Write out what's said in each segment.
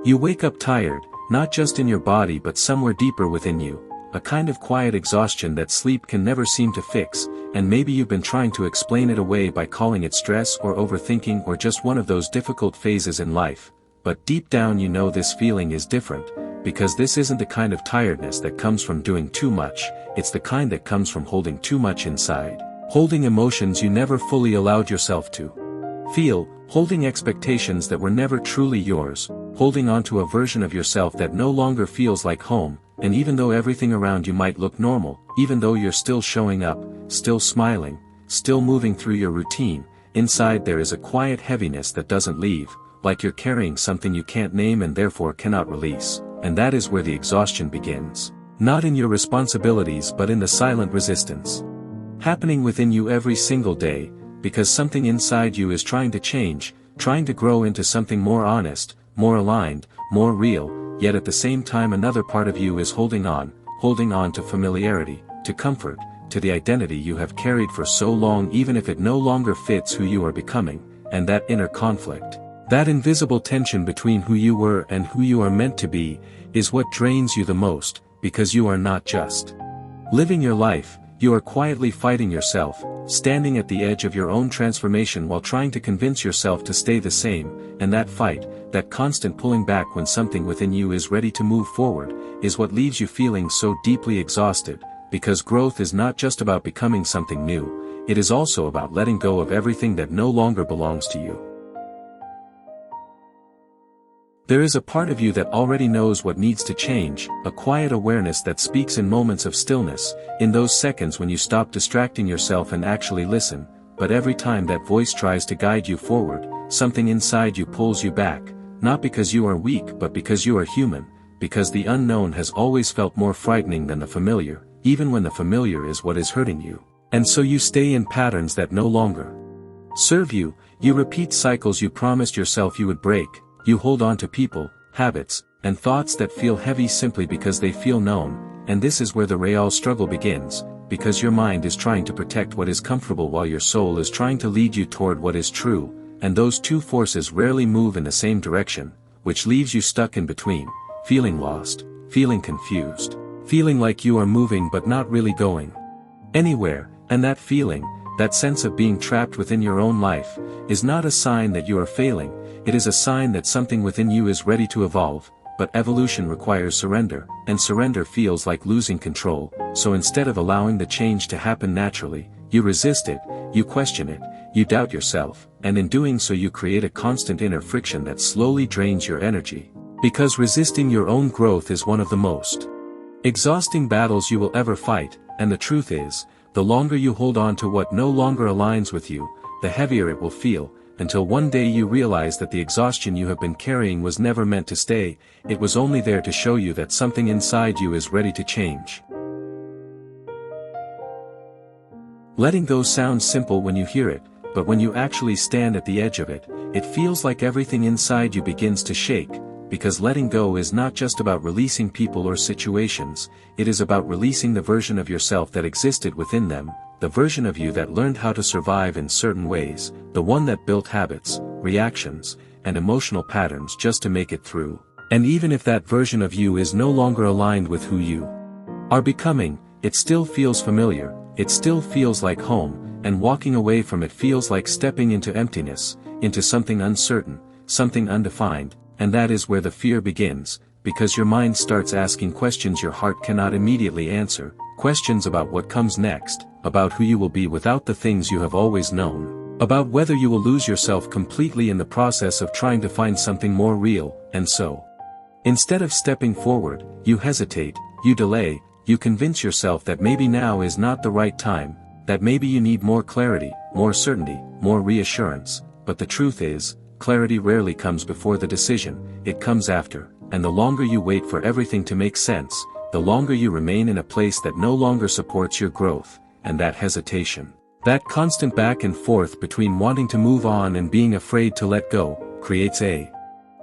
You wake up tired, not just in your body but somewhere deeper within you, a kind of quiet exhaustion that sleep can never seem to fix, and maybe you've been trying to explain it away by calling it stress or overthinking or just one of those difficult phases in life, but deep down you know this feeling is different, because this isn't the kind of tiredness that comes from doing too much, it's the kind that comes from holding too much inside, holding emotions you never fully allowed yourself to feel, holding expectations that were never truly yours, holding on to a version of yourself that no longer feels like home, and even though everything around you might look normal, even though you're still showing up, still smiling, still moving through your routine, inside there is a quiet heaviness that doesn't leave, like you're carrying something you can't name and therefore cannot release, and that is where the exhaustion begins. Not in your responsibilities but in the silent resistance happening within you every single day, because something inside you is trying to change, trying to grow into something more honest, more aligned, more real, yet at the same time another part of you is holding on to familiarity, to comfort, to the identity you have carried for so long even if it no longer fits who you are becoming, and that inner conflict, that invisible tension between who you were and who you are meant to be, is what drains you the most, because you are not just living your life, you are quietly fighting yourself, standing at the edge of your own transformation while trying to convince yourself to stay the same, and that fight, that constant pulling back when something within you is ready to move forward, is what leaves you feeling so deeply exhausted, because growth is not just about becoming something new, it is also about letting go of everything that no longer belongs to you. There is a part of you that already knows what needs to change, a quiet awareness that speaks in moments of stillness, in those seconds when you stop distracting yourself and actually listen, but every time that voice tries to guide you forward, something inside you pulls you back, not because you are weak but because you are human, because the unknown has always felt more frightening than the familiar, even when the familiar is what is hurting you, and so you stay in patterns that no longer serve you, you repeat cycles you promised yourself you would break. You hold on to people, habits, and thoughts that feel heavy simply because they feel known, and this is where the real struggle begins, because your mind is trying to protect what is comfortable while your soul is trying to lead you toward what is true, and those two forces rarely move in the same direction, which leaves you stuck in between, feeling lost, feeling confused, feeling like you are moving but not really going anywhere, and that feeling, that sense of being trapped within your own life, is not a sign that you are failing. It is a sign that something within you is ready to evolve, but evolution requires surrender, and surrender feels like losing control, so instead of allowing the change to happen naturally, you resist it, you question it, you doubt yourself, and in doing so you create a constant inner friction that slowly drains your energy. Because resisting your own growth is one of the most exhausting battles you will ever fight, and the truth is, the longer you hold on to what no longer aligns with you, the heavier it will feel, until one day you realize that the exhaustion you have been carrying was never meant to stay, it was only there to show you that something inside you is ready to change. Letting go sounds simple when you hear it, but when you actually stand at the edge of it, it feels like everything inside you begins to shake, because letting go is not just about releasing people or situations, it is about releasing the version of yourself that existed within them, the version of you that learned how to survive in certain ways, the one that built habits, reactions, and emotional patterns just to make it through. And even if that version of you is no longer aligned with who you are becoming, it still feels familiar, it still feels like home, and walking away from it feels like stepping into emptiness, into something uncertain, something undefined, and that is where the fear begins, because your mind starts asking questions your heart cannot immediately answer, questions about what comes next, about who you will be without the things you have always known, about whether you will lose yourself completely in the process of trying to find something more real, and so, instead of stepping forward, you hesitate, you delay, you convince yourself that maybe now is not the right time, that maybe you need more clarity, more certainty, more reassurance, but the truth is, clarity rarely comes before the decision, it comes after, and the longer you wait for everything to make sense, the longer you remain in a place that no longer supports your growth, and that hesitation, that constant back and forth between wanting to move on and being afraid to let go, creates a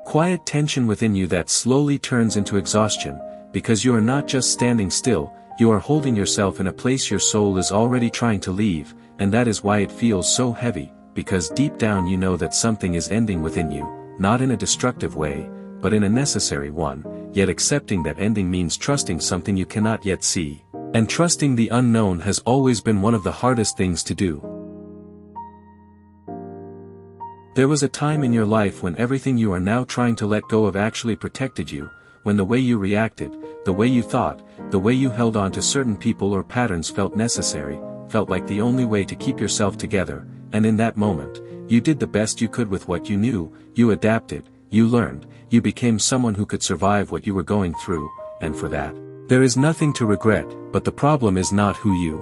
quiet tension within you that slowly turns into exhaustion, because you are not just standing still, you are holding yourself in a place your soul is already trying to leave, and that is why it feels so heavy, because deep down you know that something is ending within you, not in a destructive way, but in a necessary one, yet accepting that ending means trusting something you cannot yet see. And trusting the unknown has always been one of the hardest things to do. There was a time in your life when everything you are now trying to let go of actually protected you, when the way you reacted, the way you thought, the way you held on to certain people or patterns felt necessary, felt like the only way to keep yourself together, and in that moment, you did the best you could with what you knew, you adapted, you learned, you became someone who could survive what you were going through, and for that, there is nothing to regret, but the problem is not who you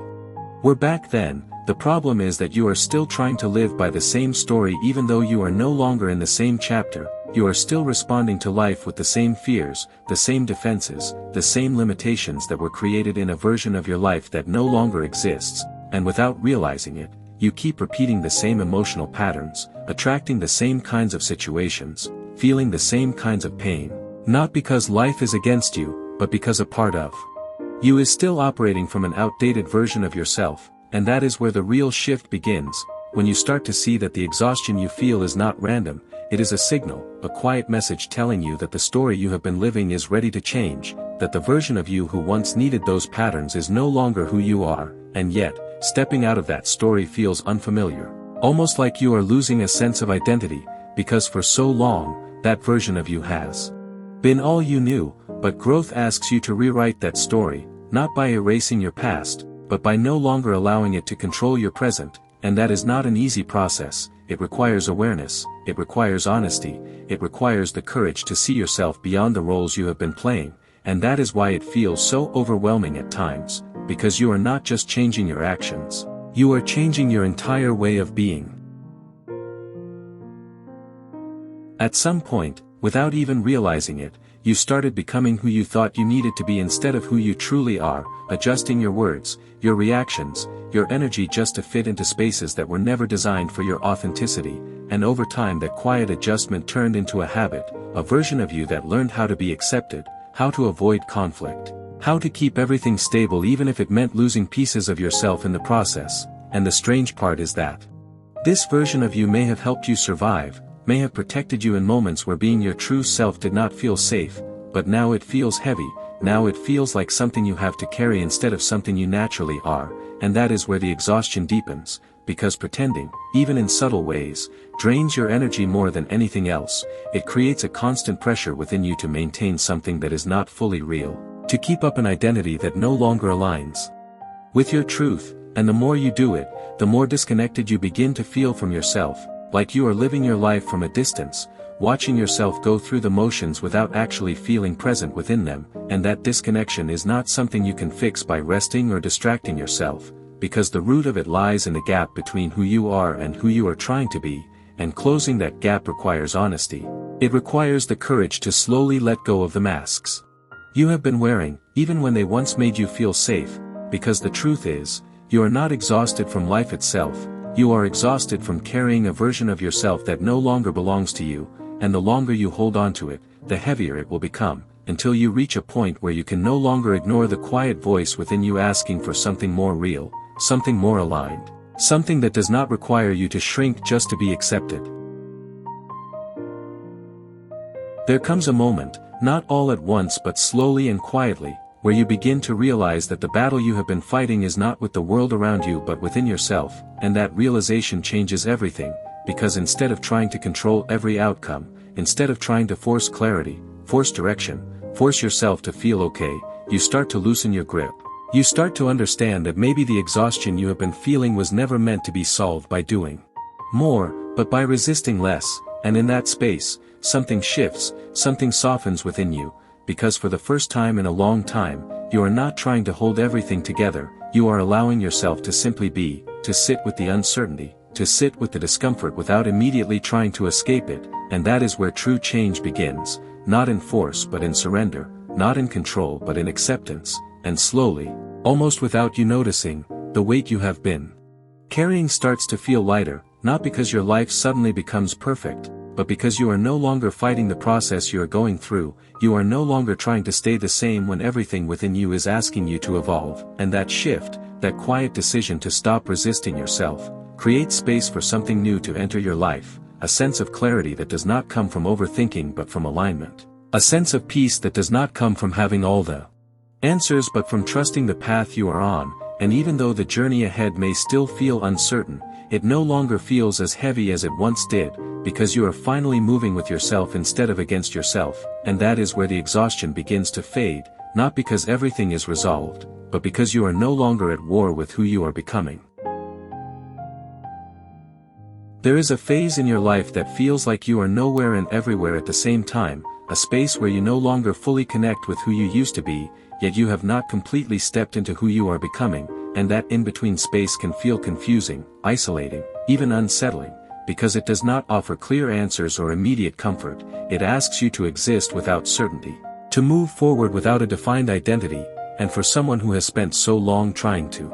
were back then. The problem is that you are still trying to live by the same story even though you are no longer in the same chapter. You are still responding to life with the same fears, the same defenses, the same limitations that were created in a version of your life that no longer exists, and without realizing it, you keep repeating the same emotional patterns, attracting the same kinds of situations, feeling the same kinds of pain, not because life is against you, but because a part of you is still operating from an outdated version of yourself, and that is where the real shift begins, when you start to see that the exhaustion you feel is not random. It is a signal, a quiet message telling you that the story you have been living is ready to change, that the version of you who once needed those patterns is no longer who you are, and yet, stepping out of that story feels unfamiliar. Almost like you are losing a sense of identity, because for so long, that version of you has been all you knew, but growth asks you to rewrite that story, not by erasing your past, but by no longer allowing it to control your present, and that is not an easy process. It requires awareness, it requires honesty, it requires the courage to see yourself beyond the roles you have been playing, and that is why it feels so overwhelming at times, because you are not just changing your actions, you are changing your entire way of being. At some point, without even realizing it, you started becoming who you thought you needed to be instead of who you truly are, adjusting your words, your reactions, your energy just to fit into spaces that were never designed for your authenticity, and over time that quiet adjustment turned into a habit, a version of you that learned how to be accepted, how to avoid conflict, how to keep everything stable even if it meant losing pieces of yourself in the process. And the strange part is that this version of you may have helped you survive, may have protected you in moments where being your true self did not feel safe, but now it feels heavy, now it feels like something you have to carry instead of something you naturally are, and that is where the exhaustion deepens, because pretending, even in subtle ways, drains your energy more than anything else. It creates a constant pressure within you to maintain something that is not fully real, to keep up an identity that no longer aligns with your truth, and the more you do it, the more disconnected you begin to feel from yourself, like you are living your life from a distance, watching yourself go through the motions without actually feeling present within them, and that disconnection is not something you can fix by resting or distracting yourself, because the root of it lies in the gap between who you are and who you are trying to be, and closing that gap requires honesty. It requires the courage to slowly let go of the masks you have been wearing, even when they once made you feel safe, because the truth is, you are not exhausted from life itself. You are exhausted from carrying a version of yourself that no longer belongs to you, and the longer you hold on to it, the heavier it will become, until you reach a point where you can no longer ignore the quiet voice within you asking for something more real, something more aligned, something that does not require you to shrink just to be accepted. There comes a moment, not all at once but slowly and quietly, where you begin to realize that the battle you have been fighting is not with the world around you but within yourself, and that realization changes everything, because instead of trying to control every outcome, instead of trying to force clarity, force direction, force yourself to feel okay, you start to loosen your grip. You start to understand that maybe the exhaustion you have been feeling was never meant to be solved by doing more, but by resisting less, and in that space, something shifts, something softens within you. Because for the first time in a long time, you are not trying to hold everything together, you are allowing yourself to simply be, to sit with the uncertainty, to sit with the discomfort without immediately trying to escape it, and that is where true change begins, not in force but in surrender, not in control but in acceptance, and slowly, almost without you noticing, the weight you have been carrying starts to feel lighter, not because your life suddenly becomes perfect, but because you are no longer fighting the process you are going through, you are no longer trying to stay the same when everything within you is asking you to evolve, and that shift, that quiet decision to stop resisting yourself, creates space for something new to enter your life, a sense of clarity that does not come from overthinking but from alignment. A sense of peace that does not come from having all the answers but from trusting the path you are on, and even though the journey ahead may still feel uncertain, it no longer feels as heavy as it once did, because you are finally moving with yourself instead of against yourself, and that is where the exhaustion begins to fade, not because everything is resolved, but because you are no longer at war with who you are becoming. There is a phase in your life that feels like you are nowhere and everywhere at the same time, a space where you no longer fully connect with who you used to be, yet you have not completely stepped into who you are becoming, and that in-between space can feel confusing, isolating, even unsettling, because it does not offer clear answers or immediate comfort. It asks you to exist without certainty, to move forward without a defined identity, and for someone who has spent so long trying to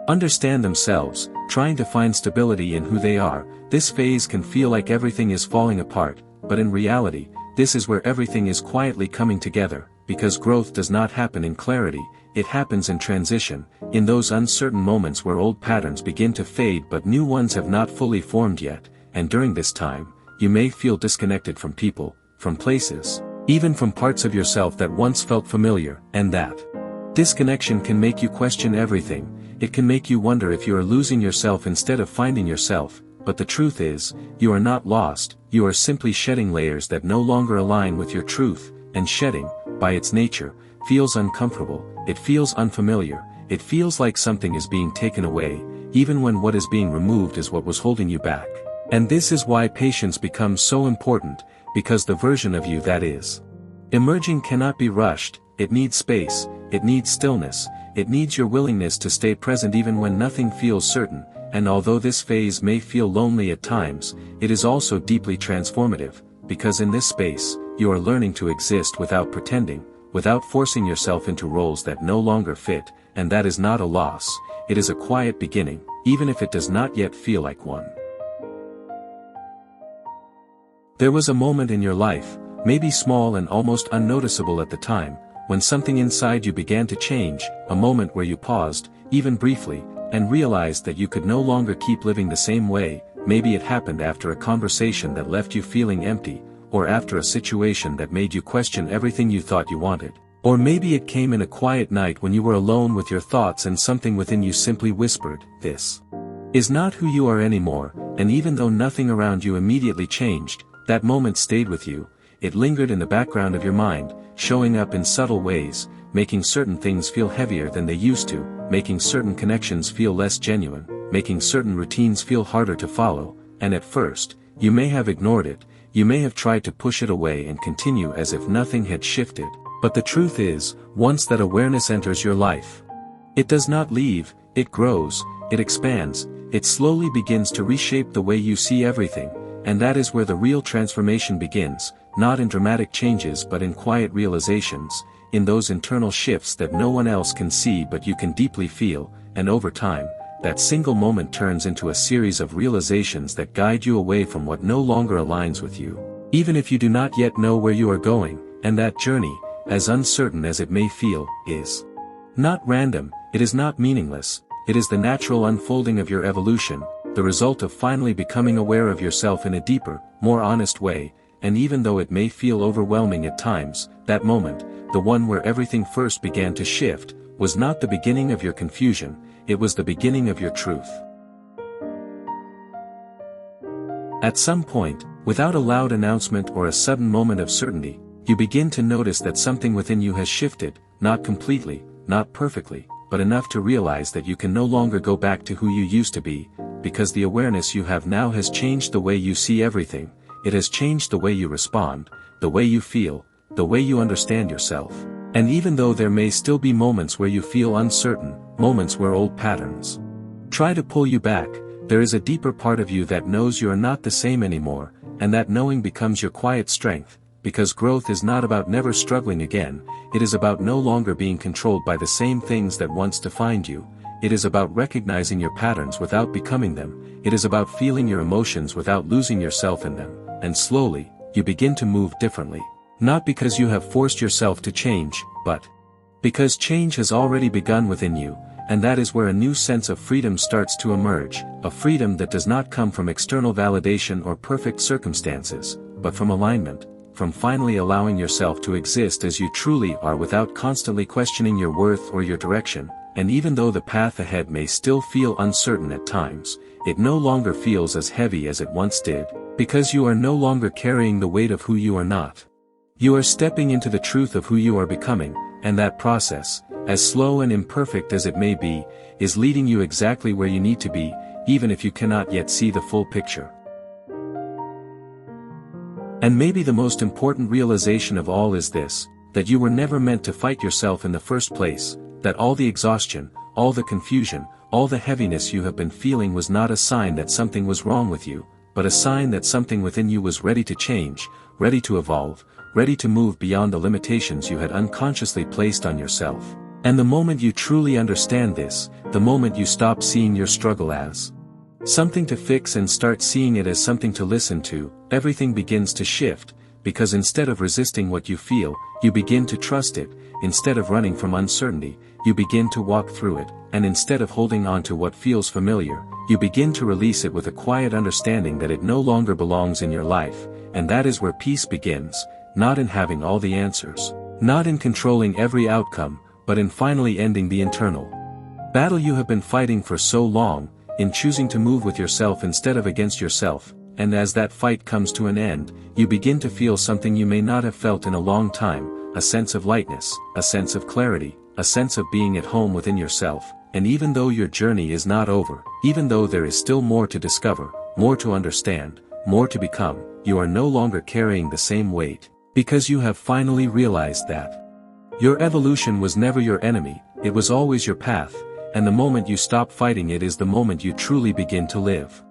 understand themselves, trying to find stability in who they are, this phase can feel like everything is falling apart, but in reality, this is where everything is quietly coming together, because growth does not happen in clarity, it happens in transition, in those uncertain moments where old patterns begin to fade but new ones have not fully formed yet, and during this time, you may feel disconnected from people, from places, even from parts of yourself that once felt familiar, and that disconnection can make you question everything. It can make you wonder if you are losing yourself instead of finding yourself, but the truth is, you are not lost, you are simply shedding layers that no longer align with your truth, and shedding, by its nature, feels uncomfortable, it feels unfamiliar, it feels like something is being taken away, even when what is being removed is what was holding you back. And this is why patience becomes so important, because the version of you that is emerging cannot be rushed, it needs space, it needs stillness, it needs your willingness to stay present even when nothing feels certain, and although this phase may feel lonely at times, it is also deeply transformative, because in this space, you are learning to exist without pretending, without forcing yourself into roles that no longer fit, and that is not a loss, it is a quiet beginning, even if it does not yet feel like one. There was a moment in your life, maybe small and almost unnoticeable at the time, when something inside you began to change, a moment where you paused, even briefly, and realized that you could no longer keep living the same way. Maybe it happened after a conversation that left you feeling empty, or after a situation that made you question everything you thought you wanted. Or maybe it came in a quiet night when you were alone with your thoughts and something within you simply whispered, "This is not who you are anymore," and even though nothing around you immediately changed, that moment stayed with you, it lingered in the background of your mind, showing up in subtle ways, making certain things feel heavier than they used to, making certain connections feel less genuine, making certain routines feel harder to follow, and at first, you may have ignored it, you may have tried to push it away and continue as if nothing had shifted, but the truth is, once that awareness enters your life, it does not leave, it grows, it expands, it slowly begins to reshape the way you see everything, and that is where the real transformation begins, not in dramatic changes but in quiet realizations, in those internal shifts that no one else can see but you can deeply feel, and over time, that single moment turns into a series of realizations that guide you away from what no longer aligns with you, even if you do not yet know where you are going, and that journey, as uncertain as it may feel, is not random, it is not meaningless, it is the natural unfolding of your evolution, the result of finally becoming aware of yourself in a deeper, more honest way, and even though it may feel overwhelming at times, that moment, the one where everything first began to shift, was not the beginning of your confusion, it was the beginning of your truth. At some point, without a loud announcement or a sudden moment of certainty, you begin to notice that something within you has shifted, not completely, not perfectly, but enough to realize that you can no longer go back to who you used to be, because the awareness you have now has changed the way you see everything, it has changed the way you respond, the way you feel, the way you understand yourself. And even though there may still be moments where you feel uncertain, moments where old patterns try to pull you back, there is a deeper part of you that knows you are not the same anymore, and that knowing becomes your quiet strength, because growth is not about never struggling again, it is about no longer being controlled by the same things that once defined you, it is about recognizing your patterns without becoming them, it is about feeling your emotions without losing yourself in them, and slowly, you begin to move differently. Not because you have forced yourself to change, but because change has already begun within you, and that is where a new sense of freedom starts to emerge, a freedom that does not come from external validation or perfect circumstances, but from alignment, from finally allowing yourself to exist as you truly are without constantly questioning your worth or your direction, and even though the path ahead may still feel uncertain at times, it no longer feels as heavy as it once did, because you are no longer carrying the weight of who you are not. You are stepping into the truth of who you are becoming, and that process, as slow and imperfect as it may be, is leading you exactly where you need to be, even if you cannot yet see the full picture. And maybe the most important realization of all is this, that you were never meant to fight yourself in the first place, that all the exhaustion, all the confusion, all the heaviness you have been feeling was not a sign that something was wrong with you, but a sign that something within you was ready to change, ready to evolve, ready to move beyond the limitations you had unconsciously placed on yourself. And the moment you truly understand this, the moment you stop seeing your struggle as something to fix and start seeing it as something to listen to, everything begins to shift, because instead of resisting what you feel, you begin to trust it, instead of running from uncertainty, you begin to walk through it, and instead of holding on to what feels familiar, you begin to release it with a quiet understanding that it no longer belongs in your life, and that is where peace begins, not in having all the answers, not in controlling every outcome, but in finally ending the internal battle you have been fighting for so long, in choosing to move with yourself instead of against yourself, and as that fight comes to an end, you begin to feel something you may not have felt in a long time, a sense of lightness, a sense of clarity, a sense of being at home within yourself, and even though your journey is not over, even though there is still more to discover, more to understand, more to become, you are no longer carrying the same weight, because you have finally realized that your evolution was never your enemy, it was always your path, and the moment you stop fighting it is the moment you truly begin to live.